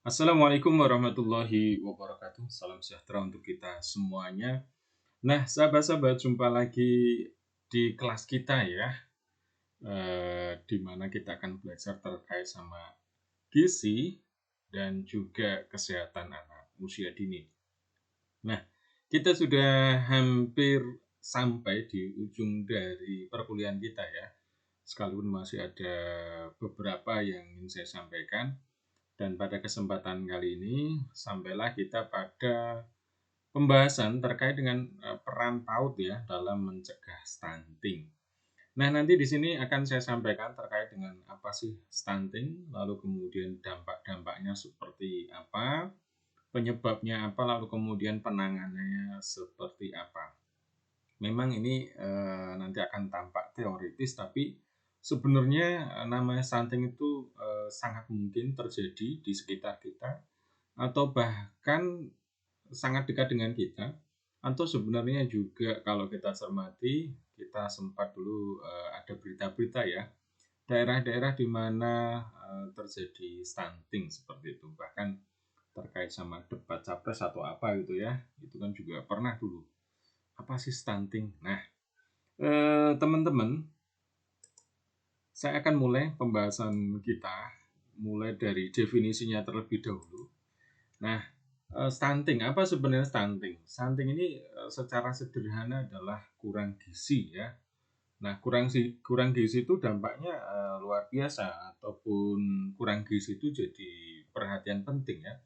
Assalamualaikum warahmatullahi wabarakatuh. Salam sejahtera untuk kita semuanya. Nah, sahabat-sahabat, jumpa lagi di kelas kita ya, di mana kita akan belajar terkait sama gizi dan juga kesehatan anak usia dini. Nah, kita sudah hampir sampai di ujung dari perkuliahan kita ya. Sekalipun masih ada beberapa yang ingin saya sampaikan. Dan pada kesempatan kali ini, sampailah kita pada pembahasan terkait dengan peran PAUD ya dalam mencegah stunting. Nah, nanti di sini akan saya sampaikan terkait dengan apa sih stunting, lalu kemudian dampak-dampaknya seperti apa, penyebabnya apa, lalu kemudian penanganannya seperti apa. Memang ini nanti akan tampak teoritis, tapi sebenarnya namanya stunting itu sangat mungkin terjadi di sekitar kita, atau bahkan sangat dekat dengan kita, atau sebenarnya juga kalau kita cermati, kita sempat dulu ada berita-berita ya, daerah-daerah di mana terjadi stunting seperti itu, bahkan terkait sama debat capres atau apa gitu ya, itu kan juga pernah dulu. Apa sih stunting? Nah, teman-teman, saya akan mulai pembahasan kita, mulai dari definisinya terlebih dahulu. Nah, stunting, apa sebenarnya stunting? Stunting ini secara sederhana adalah kurang gizi ya. Nah, kurang gizi itu dampaknya luar biasa, ataupun kurang gizi itu jadi perhatian penting ya.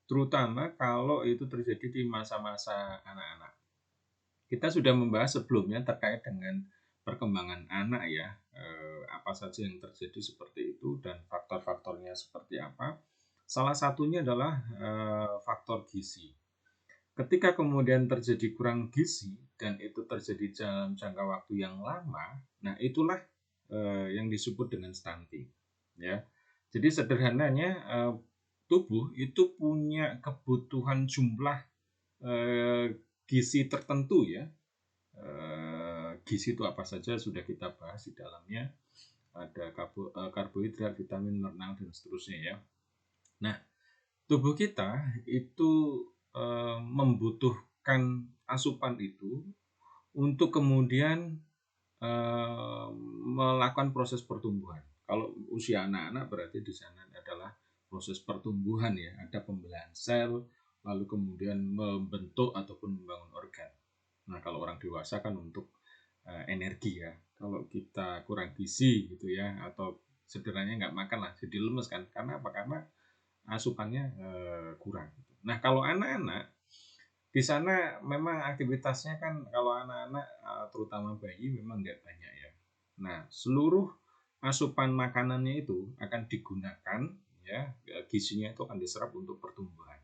Terutama kalau itu terjadi di masa-masa anak-anak. Kita sudah membahas sebelumnya terkait dengan perkembangan anak ya, apa saja yang terjadi seperti itu dan faktor-faktornya seperti apa. Salah satunya adalah faktor gizi. Ketika kemudian terjadi kurang gizi dan itu terjadi dalam jangka waktu yang lama, nah itulah yang disebut dengan stunting. Ya, jadi sederhananya tubuh itu punya kebutuhan jumlah eh, gizi tertentu ya. Gizi itu apa saja sudah kita bahas di dalamnya. Ada karbohidrat, vitamin, mineral, dan seterusnya ya. Nah, tubuh kita itu membutuhkan asupan itu untuk kemudian melakukan proses pertumbuhan. Kalau usia anak-anak berarti di sana adalah proses pertumbuhan ya, ada pembelahan sel, lalu kemudian membentuk ataupun membangun organ. Nah, kalau orang dewasa kan untuk energi ya. Kalau kita kurang gizi gitu ya, atau sederhananya nggak makan lah, jadi lemes kan. Karena apa? Karena asupannya kurang. Nah, kalau anak-anak di sana memang aktivitasnya kan kalau anak-anak terutama bayi memang nggak banyak ya. Nah, seluruh asupan makanannya itu akan digunakan ya, gizinya itu akan diserap untuk pertumbuhan.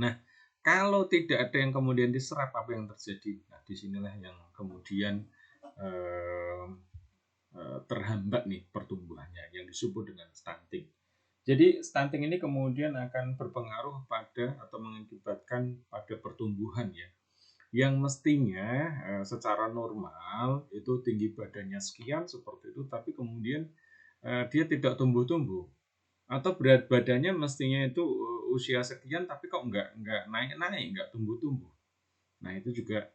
Nah, kalau tidak ada yang kemudian diserap, apa yang terjadi? Nah, disinilah yang kemudian eh, terhambat nih pertumbuhannya yang disebut dengan stunting. Jadi stunting ini kemudian akan berpengaruh pada atau mengakibatkan pada pertumbuhan ya, yang mestinya secara normal itu tinggi badannya sekian seperti itu, tapi kemudian dia tidak tumbuh-tumbuh, atau berat badannya mestinya itu usia sekian tapi kok nggak naik-naik, nggak tumbuh-tumbuh. Nah, itu juga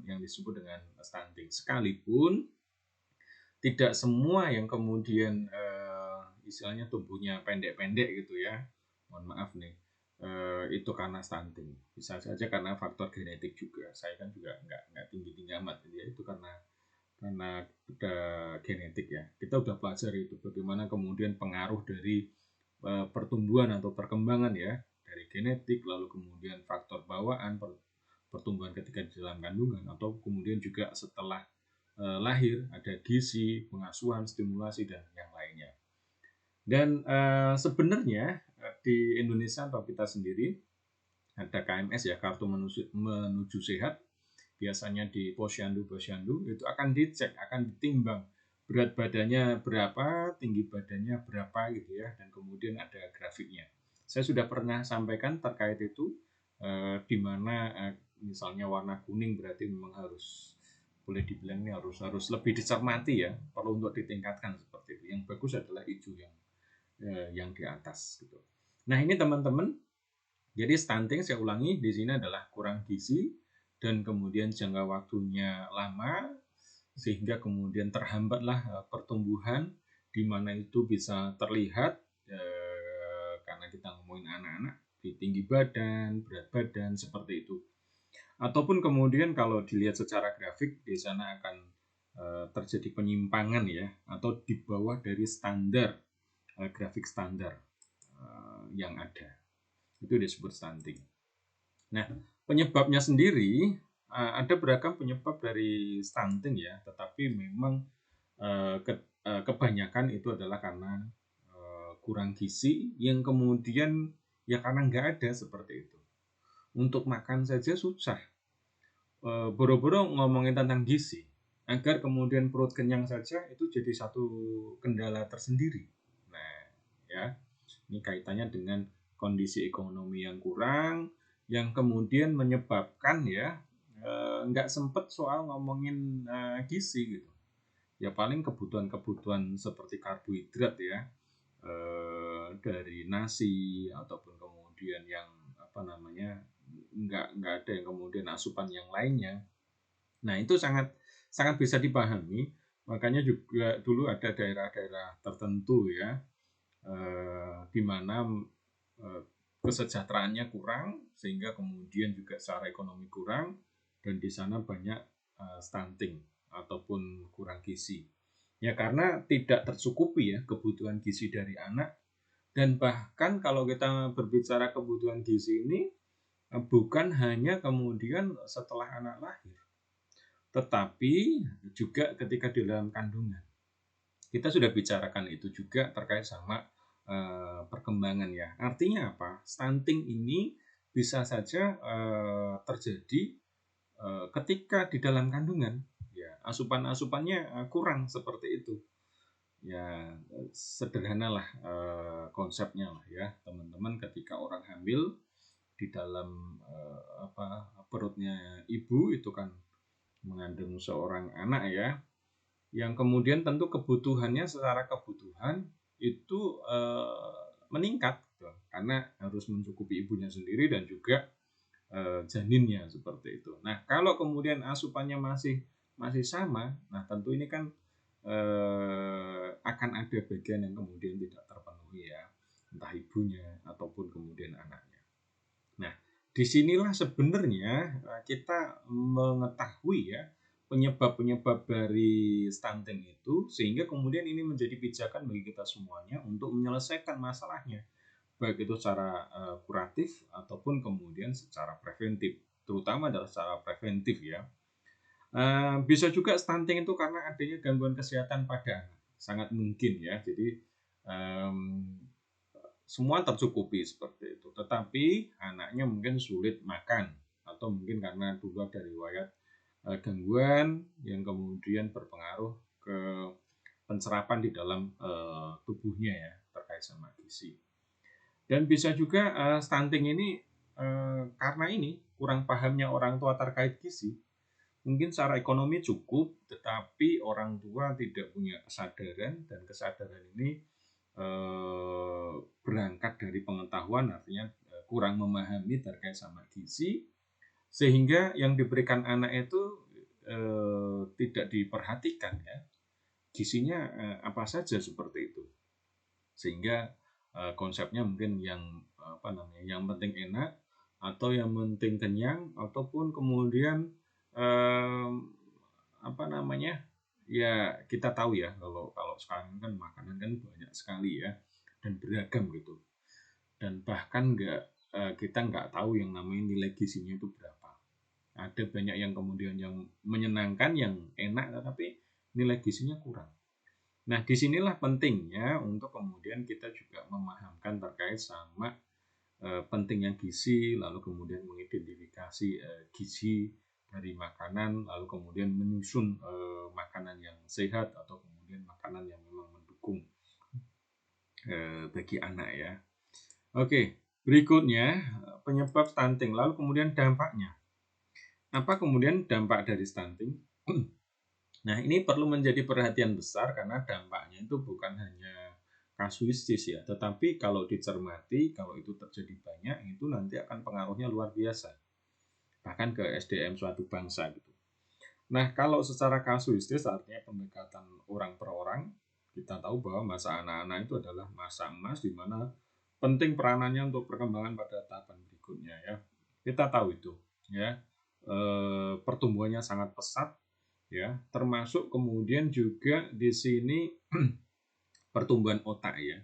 yang disebut dengan stunting. Sekalipun tidak semua yang kemudian istilahnya tubuhnya pendek-pendek gitu ya, mohon maaf nih, itu karena stunting. Bisa saja karena faktor genetik juga. Saya kan juga nggak tinggi-tinggi amat ya, itu karena udah genetik ya. Kita udah pelajari itu bagaimana kemudian pengaruh dari pertumbuhan atau perkembangan ya, dari genetik, lalu kemudian faktor bawaan, pertumbuhan ketika di dalam kandungan, atau kemudian juga setelah lahir ada gizi, pengasuhan, stimulasi, dan yang lainnya. Dan sebenarnya di Indonesia atau kita sendiri ada KMS ya, kartu menuju sehat. Biasanya di posyandu itu akan dicek, akan ditimbang berat badannya berapa, tinggi badannya berapa gitu ya, dan kemudian ada grafiknya. Saya sudah pernah sampaikan terkait itu, di mana misalnya warna kuning berarti memang harus, boleh dibilang ini harus lebih dicermati ya, perlu untuk ditingkatkan seperti itu. Yang bagus adalah hijau yang di atas gitu. Nah, ini teman-teman, jadi stunting saya ulangi di sini adalah kurang gizi dan kemudian jangka waktunya lama sehingga kemudian terhambatlah pertumbuhan di mana itu bisa terlihat karena kita ngomongin anak-anak di tinggi badan, berat badan seperti itu. Ataupun kemudian kalau dilihat secara grafik di sana akan terjadi penyimpangan ya atau di bawah dari standar grafik standar yang ada. Itu disebut stunting. Nah, penyebabnya sendiri ada beragam penyebab dari stunting ya, tetapi memang kebanyakan itu adalah karena kurang gizi yang kemudian ya karena nggak ada seperti itu. Untuk makan saja susah. Boro-boro ngomongin tentang gizi, agar kemudian perut kenyang saja itu jadi satu kendala tersendiri. Nah, ya, ini kaitannya dengan kondisi ekonomi yang kurang, yang kemudian menyebabkan ya nggak sempet soal ngomongin gizi gitu. Ya paling kebutuhan-kebutuhan seperti karbohidrat ya, dari nasi ataupun kemudian yang apa namanya nggak ada yang kemudian asupan yang lainnya. Nah itu sangat sangat bisa dipahami. Makanya juga dulu ada daerah-daerah tertentu ya di mana kesejahteraannya kurang sehingga kemudian juga secara ekonomi kurang dan di sana banyak stunting ataupun kurang gizi. Ya karena tidak tercukupi ya kebutuhan gizi dari anak dan bahkan kalau kita berbicara kebutuhan gizi ini bukan hanya kemudian setelah anak lahir, tetapi juga ketika di dalam kandungan. Kita sudah bicarakan itu juga terkait sama perkembangan ya. Artinya apa? Stunting ini bisa saja terjadi ketika di dalam kandungan. Ya, asupan-asupannya kurang seperti itu. Ya, sederhanalah konsepnya lah ya, teman-teman. Ketika orang hamil di dalam perutnya ibu itu kan mengandung seorang anak ya, yang kemudian tentu kebutuhannya secara kebutuhan itu meningkat gitu, karena harus mencukupi ibunya sendiri dan juga janinnya seperti itu. Nah kalau kemudian asupannya masih sama, nah tentu ini kan akan ada bagian yang kemudian tidak terpenuhi ya, entah ibunya ataupun kemudian anaknya. Nah disinilah sebenarnya kita mengetahui ya penyebab-penyebab dari stunting itu sehingga kemudian ini menjadi pijakan bagi kita semuanya untuk menyelesaikan masalahnya baik itu secara kuratif ataupun kemudian secara preventif, terutama adalah secara preventif ya. Bisa juga stunting itu karena adanya gangguan kesehatan pada anak, sangat mungkin ya. Jadi semua tercukupi seperti itu, tetapi anaknya mungkin sulit makan atau mungkin karena dulu ada riwayat gangguan yang kemudian berpengaruh ke pencerapan di dalam tubuhnya ya terkait sama gizi. Dan bisa juga stunting ini karena ini kurang pahamnya orang tua terkait gizi. Mungkin secara ekonomi cukup, tetapi orang tua tidak punya kesadaran dan kesadaran ini berangkat dari pengetahuan, artinya kurang memahami terkait sama gizi, sehingga yang diberikan anak itu tidak diperhatikan ya, gizinya apa saja seperti itu, sehingga konsepnya mungkin yang yang penting enak atau yang penting kenyang ataupun kemudian eh, ya kita tahu ya kalau kalau sekarang kan makanan kan banyak sekali ya dan beragam gitu dan bahkan kita nggak tahu yang namanya nilai gizinya itu berapa. Ada banyak yang kemudian yang menyenangkan yang enak tetapi nilai gizinya kurang. Nah, disinilah pentingnya untuk kemudian kita juga memahamkan terkait sama pentingnya gizi, lalu kemudian mengidentifikasi gizi dari makanan, lalu kemudian menyusun makanan yang sehat atau kemudian makanan yang memang mendukung bagi anak ya. Oke, berikutnya penyebab stunting, lalu kemudian dampaknya. Apa kemudian dampak dari stunting? Nah, ini perlu menjadi perhatian besar karena dampaknya itu bukan hanya kasuistis ya, tetapi kalau dicermati, kalau itu terjadi banyak, itu nanti akan pengaruhnya luar biasa, bahkan ke SDM suatu bangsa gitu. Nah, kalau secara kasuistis artinya pendekatan orang per orang, kita tahu bahwa masa anak-anak itu adalah masa emas di mana penting peranannya untuk perkembangan pada tahapan berikutnya ya. Kita tahu itu ya. Pertumbuhannya sangat pesat ya, termasuk kemudian juga di sini pertumbuhan otak ya.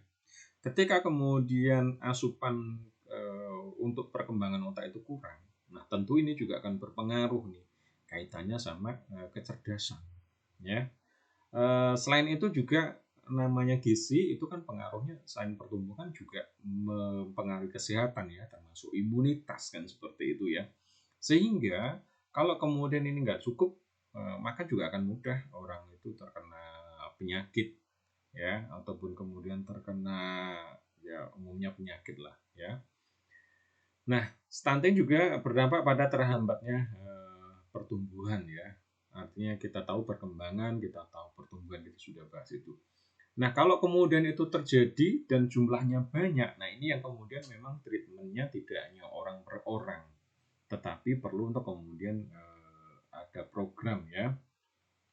Ketika kemudian asupan untuk perkembangan otak itu kurang, nah tentu ini juga akan berpengaruh nih kaitannya sama kecerdasan ya. Selain itu juga namanya gizi itu kan pengaruhnya selain pertumbuhan juga mempengaruhi kesehatan ya, termasuk imunitas kan seperti itu ya. Sehingga kalau kemudian ini nggak cukup, maka juga akan mudah orang itu terkena penyakit ya, ataupun kemudian terkena ya umumnya penyakit lah ya. Nah, stunting juga berdampak pada terhambatnya pertumbuhan ya. Artinya kita tahu perkembangan, kita tahu pertumbuhan, kita sudah bahas itu. Nah, kalau kemudian itu terjadi dan jumlahnya banyak, nah ini yang kemudian memang treatmentnya tidak hanya orang per orang, tetapi perlu untuk kemudian ada program ya.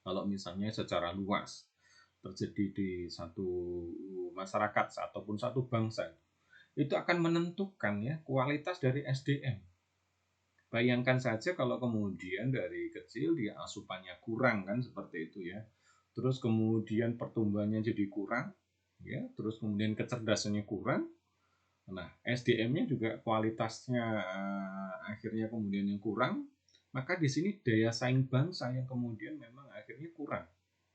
Kalau misalnya secara luas terjadi di satu masyarakat ataupun satu bangsa, itu akan menentukan ya kualitas dari SDM. Bayangkan saja kalau kemudian dari kecil dia asupannya kurang kan seperti itu ya. Terus kemudian pertumbuhannya jadi kurang ya, terus kemudian kecerdasannya kurang. Nah, SDM-nya juga kualitasnya akhirnya kemudian yang kurang, maka di sini daya saing bangsa yang kemudian memang akhirnya kurang.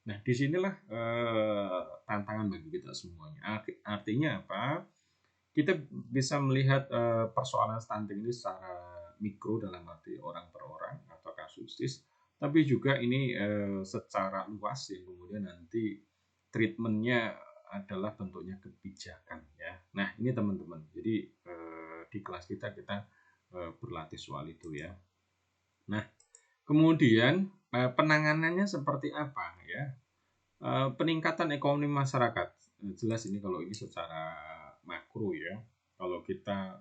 Nah, disinilah tantangan bagi kita semuanya. Artinya apa? Kita bisa melihat persoalan stunting ini secara mikro dalam arti orang per orang atau kasuistis, tapi juga ini secara luas yang kemudian nanti treatmentnya adalah bentuknya kebijakan ya. Nah ini teman-teman, jadi di kelas kita berlatih soal itu ya. Nah kemudian penanganannya seperti apa ya? Peningkatan ekonomi masyarakat, jelas ini kalau ini secara makro ya. Kalau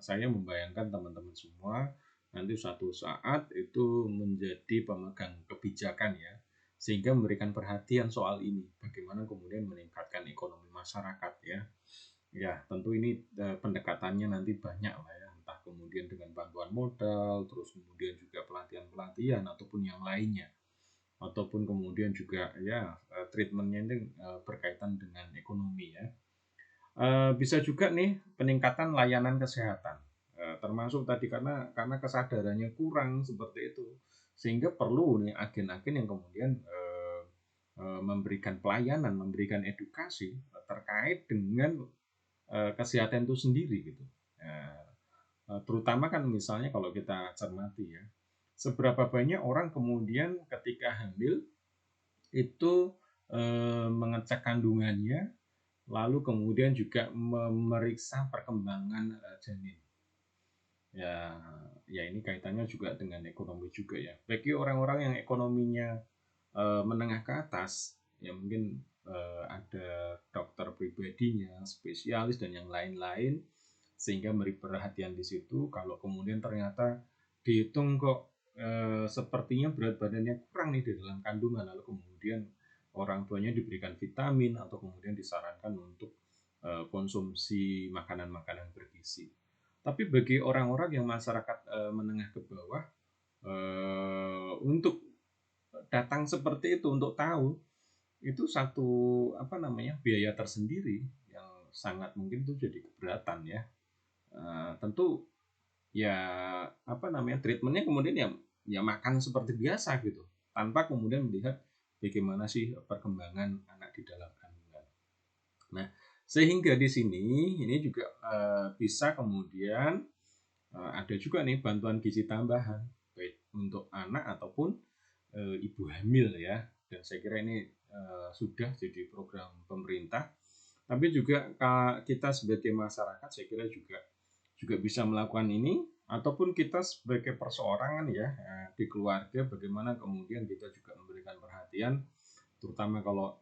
saya membayangkan teman-teman semua nanti suatu saat itu menjadi pemegang kebijakan ya, sehingga memberikan perhatian soal ini, bagaimana kemudian meningkatkan ekonomi masyarakat ya. Ya tentu ini pendekatannya nanti banyak lah ya, entah kemudian dengan bantuan modal, terus kemudian juga pelatihan-pelatihan ataupun yang lainnya, ataupun kemudian juga ya treatmentnya ini berkaitan dengan ekonomi ya. Bisa juga nih peningkatan layanan kesehatan, termasuk tadi karena kesadarannya kurang seperti itu, sehingga perlu nih agen-agen yang kemudian memberikan pelayanan, memberikan edukasi terkait dengan kesehatan itu sendiri gitu. Terutama kan misalnya kalau kita cermati ya, seberapa banyak orang kemudian ketika hamil itu mengecek kandungannya, lalu kemudian juga memeriksa perkembangan janin. Ya, ya ini kaitannya juga dengan ekonomi juga ya. Bagi orang-orang yang ekonominya menengah ke atas, ya mungkin ada dokter pribadinya, spesialis dan yang lain-lain, sehingga memberi perhatian di situ. Kalau kemudian ternyata dihitung kok sepertinya berat badannya kurang nih di dalam kandungan, lalu kemudian orang tuanya diberikan vitamin atau kemudian disarankan untuk konsumsi makanan-makanan bergizi. Tapi bagi orang-orang yang masyarakat menengah ke bawah, untuk datang seperti itu untuk tahu itu satu biaya tersendiri yang sangat mungkin itu jadi keberatan ya. Tentu ya treatmentnya kemudian ya makan seperti biasa gitu, tanpa kemudian melihat bagaimana sih perkembangan anak di dalam kandungan. Nah sehingga di sini ini juga bisa kemudian ada juga nih bantuan gizi tambahan baik untuk anak ataupun ibu hamil ya, dan saya kira ini sudah jadi program pemerintah, tapi juga kita sebagai masyarakat saya kira juga bisa melakukan ini, ataupun kita sebagai perseorangan ya di keluarga, bagaimana kemudian kita juga memberikan perhatian, terutama kalau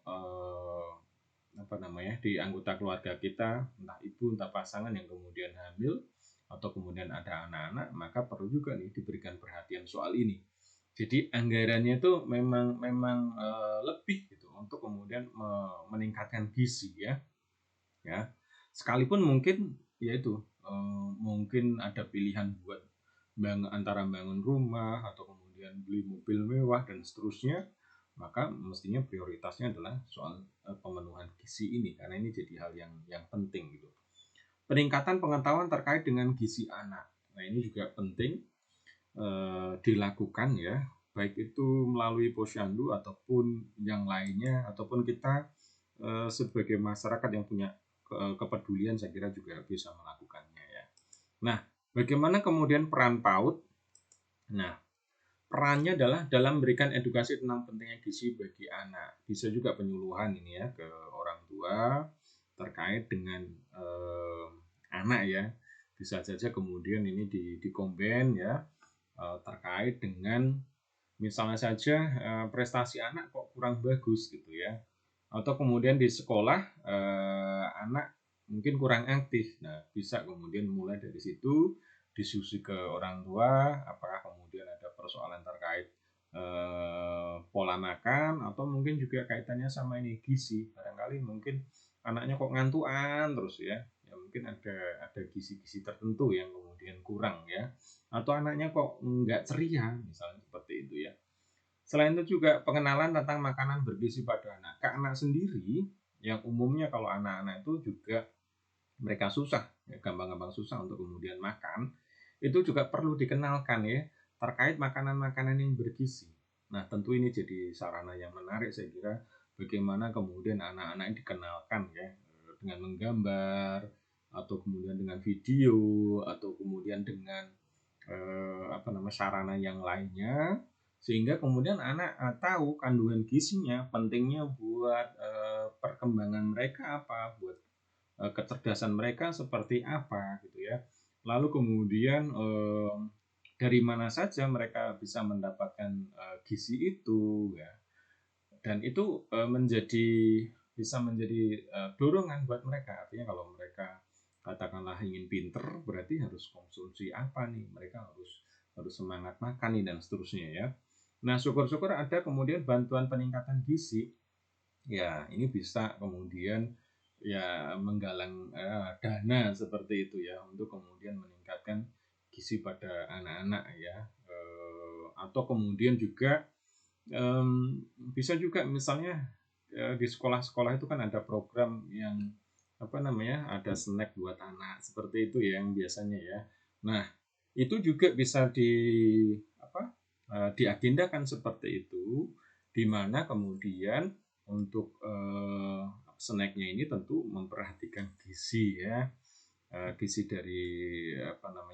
di anggota keluarga kita, entah ibu, entah pasangan yang kemudian hamil atau kemudian ada anak-anak, maka perlu juga nih diberikan perhatian soal ini. Jadi anggarannya itu memang memang lebih gitu untuk kemudian meningkatkan gizi ya. Ya. Sekalipun mungkin ya itu mungkin ada pilihan buat antara bangun rumah atau kemudian beli mobil mewah dan seterusnya, maka mestinya prioritasnya adalah soal pemenuhan gizi ini karena ini jadi hal yang penting gitu. Peningkatan pengetahuan terkait dengan gizi anak. Nah, ini juga penting dilakukan ya, baik itu melalui posyandu ataupun yang lainnya ataupun kita sebagai masyarakat yang punya kepedulian saya kira juga bisa melakukannya ya. Nah, bagaimana kemudian peran PAUD? Nah, perannya adalah dalam memberikan edukasi tentang pentingnya gizi bagi anak. Bisa juga penyuluhan ini ya ke orang tua terkait dengan anak ya. Bisa saja kemudian ini dikomben ya terkait dengan misalnya saja prestasi anak kok kurang bagus gitu ya. Atau kemudian di sekolah anak mungkin kurang aktif. Nah, bisa kemudian mulai dari situ diskusi ke orang tua, apakah kemudian ada persoalan terkait pola makan atau mungkin juga kaitannya sama ini gizi. Barangkali mungkin anaknya kok ngantuan terus ya. Ya mungkin ada gizi-gizi tertentu yang kemudian kurang ya. Atau anaknya kok nggak ceria misalnya seperti itu ya. Selain itu juga pengenalan tentang makanan bergizi pada anak. Ke anak sendiri yang umumnya kalau anak-anak itu juga mereka susah, ya, gampang-gampang susah untuk kemudian makan, itu juga perlu dikenalkan ya terkait makanan-makanan yang bergizi. Nah, tentu ini jadi sarana yang menarik saya kira bagaimana kemudian anak-anak dikenalkan ya dengan menggambar atau kemudian dengan video atau kemudian dengan sarana yang lainnya sehingga kemudian anak tahu kandungan gizinya pentingnya buat perkembangan mereka apa buat kecerdasan mereka seperti apa gitu ya lalu kemudian dari mana saja mereka bisa mendapatkan gizi itu ya dan itu bisa menjadi dorongan buat mereka artinya kalau mereka katakanlah ingin pinter berarti harus konsumsi apa nih mereka harus semangat makan nih dan seterusnya ya. Nah syukur-syukur ada kemudian bantuan peningkatan gizi ya ini bisa kemudian ya menggalang dana seperti itu ya untuk kemudian meningkatkan gizi pada anak-anak ya atau kemudian juga bisa juga misalnya di sekolah-sekolah itu kan ada program yang ada snack buat anak seperti itu ya yang biasanya ya. Nah itu juga bisa diagendakan seperti itu, di mana kemudian untuk snacknya ini tentu memperhatikan gizi ya, gizi dari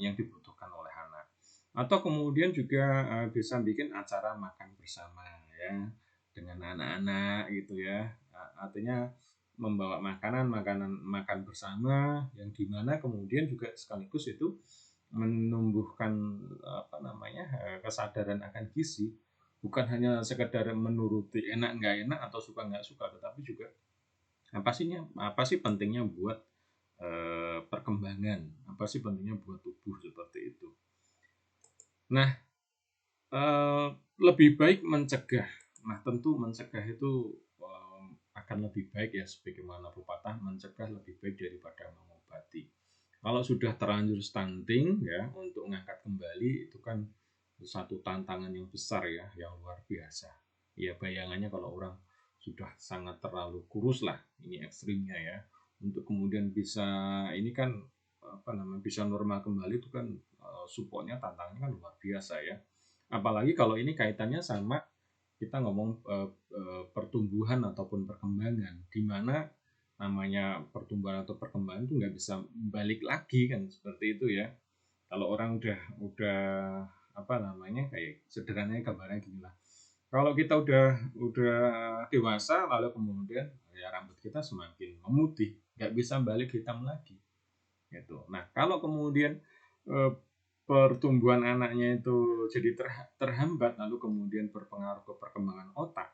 yang dibutuhkan oleh anak. Atau kemudian juga bisa bikin acara makan bersama ya dengan anak-anak gitu ya. Artinya membawa makan bersama yang dimana kemudian juga sekaligus itu menumbuhkan kesadaran akan gizi bukan hanya sekedar menuruti enak nggak enak atau suka nggak suka tetapi juga apa sih pentingnya buat perkembangan apa sih pentingnya buat tubuh seperti itu. Nah lebih baik mencegah. Nah tentu mencegah itu akan lebih baik ya sebagaimana pepatah mencegah lebih baik daripada mengobati. Kalau sudah terlanjur stunting ya untuk mengangkat kembali itu kan satu tantangan yang besar ya yang luar biasa. Ya bayangannya kalau orang sudah sangat terlalu kurus lah ini ekstrimnya ya untuk kemudian bisa ini kan bisa normal kembali itu kan supportnya tantangannya kan luar biasa ya. Apalagi kalau ini kaitannya sama kita ngomong pertumbuhan ataupun perkembangan di mana namanya pertumbuhan atau perkembangan itu nggak bisa balik lagi kan seperti itu ya. Kalau orang udah kayak sederhananya gambarnya gini lah. Kalau kita udah dewasa lalu kemudian ya rambut kita semakin memutih, nggak bisa balik hitam lagi. Gitu. Nah kalau kemudian eh, pertumbuhan anaknya itu jadi terhambat lalu kemudian berpengaruh ke perkembangan otak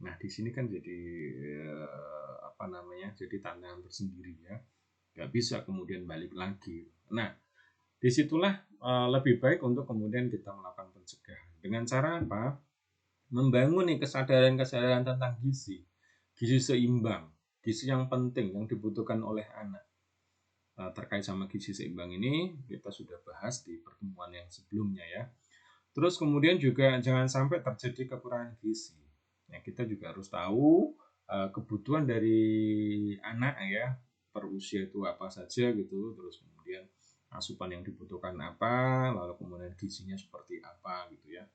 Nah, di sini kan jadi apa namanya? Jadi tantangan tersendiri ya. Nggak bisa kemudian balik lagi. Nah, disitulah lebih baik untuk kemudian kita melakukan pencegahan. Dengan cara apa? Membangun nih kesadaran-kesadaran tentang gizi seimbang, gizi yang penting yang dibutuhkan oleh anak. Terkait sama gizi seimbang ini kita sudah bahas di pertemuan yang sebelumnya ya. Terus kemudian juga jangan sampai terjadi kekurangan gizi. Ya, kita juga harus tahu kebutuhan dari anak ya per usia itu apa saja gitu. Terus kemudian asupan yang dibutuhkan apa, lalu kemudian gizinya seperti apa gitu ya.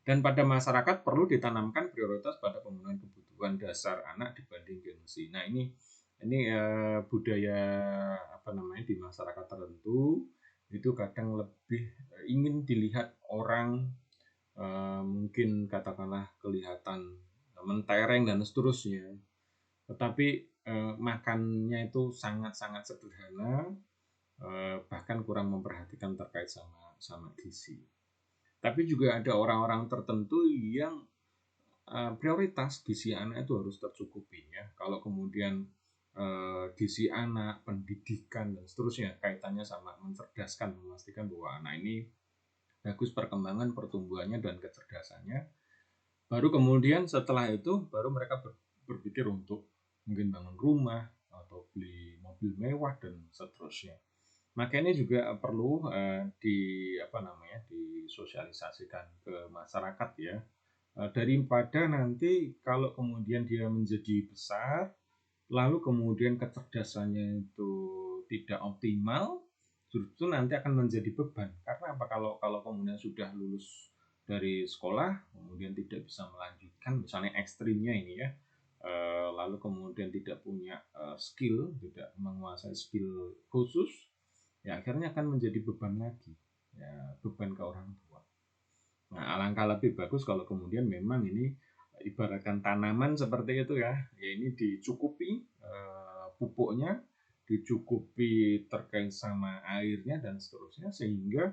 Dan pada masyarakat perlu ditanamkan prioritas pada pemenuhan kebutuhan dasar anak dibanding gengsi. Nah ini budaya apa namanya di masyarakat tertentu itu kadang lebih ingin dilihat orang mungkin katakanlah kelihatan mentereng dan seterusnya. Tetapi makannya itu sangat-sangat sederhana, bahkan kurang memperhatikan terkait sama gizi. Tapi juga ada orang-orang tertentu yang prioritas gizi anak itu harus tercukupi ya. Kalau kemudian gizi anak, pendidikan dan seterusnya kaitannya sama mencerdaskan, memastikan bahwa anak ini bagus perkembangan pertumbuhannya dan kecerdasannya. Baru kemudian setelah itu baru mereka berpikir untuk mungkin bangun rumah atau beli mobil mewah dan seterusnya. Maka ini juga perlu disosialisasikan ke masyarakat ya. Daripada nanti kalau kemudian dia menjadi besar, lalu kemudian kecerdasannya itu tidak optimal, justru nanti akan menjadi beban. Karena apa? Kalau kemudian sudah lulus dari sekolah, kemudian tidak bisa melanjutkan, misalnya ekstrimnya ini ya, lalu kemudian tidak punya skill, tidak menguasai skill khusus, ya akhirnya akan menjadi beban lagi, ya beban ke orang tua. Nah, alangkah lebih bagus kalau kemudian memang ini ibaratkan tanaman seperti itu ya, ya ini dicukupi pupuknya, dicukupi terkait sama airnya dan seterusnya sehingga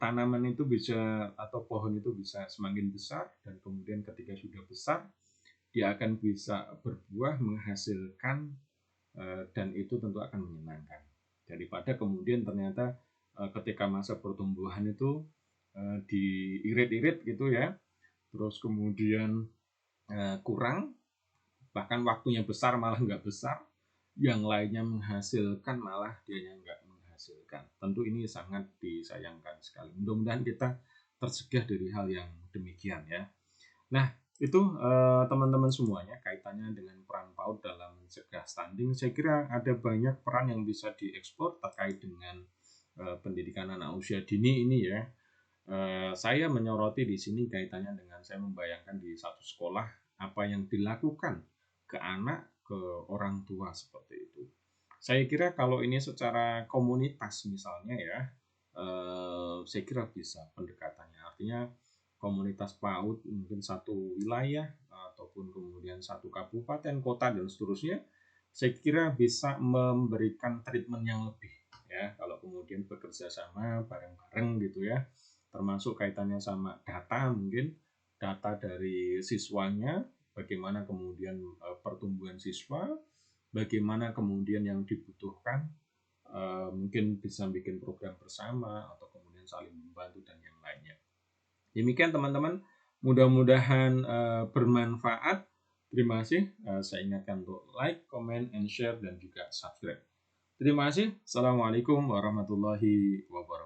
tanaman itu bisa atau pohon itu bisa semakin besar dan kemudian ketika sudah besar dia akan bisa berbuah menghasilkan dan itu tentu akan menyenangkan daripada kemudian ternyata ketika masa pertumbuhan itu diirit-irit gitu ya terus kemudian kurang bahkan waktunya besar malah nggak besar yang lainnya menghasilkan malah dia yang nggak menghasilkan tentu ini sangat disayangkan sekali mudah-mudahan kita tercegah dari hal yang demikian ya. Nah itu teman-teman semuanya kaitannya dengan peran PAUD dalam mencegah stunting saya kira ada banyak peran yang bisa diekspor terkait dengan pendidikan anak usia dini ini ya. Saya menyoroti di sini kaitannya dengan saya membayangkan di satu sekolah apa yang dilakukan ke anak, ke orang tua seperti itu. Saya kira kalau ini secara komunitas misalnya ya, saya kira bisa pendekatannya. Artinya komunitas PAUD mungkin satu wilayah ataupun kemudian satu kabupaten, kota dan seterusnya, saya kira bisa memberikan treatment yang lebih ya kalau kemudian bekerja sama bareng-bareng gitu ya termasuk kaitannya sama data mungkin data dari siswanya bagaimana kemudian pertumbuhan siswa bagaimana kemudian yang dibutuhkan mungkin bisa bikin program bersama atau kemudian saling membantu dan yang lainnya demikian teman-teman mudah-mudahan bermanfaat terima kasih saya ingatkan untuk like, comment, and share dan juga subscribe terima kasih assalamualaikum warahmatullahi wabarakatuh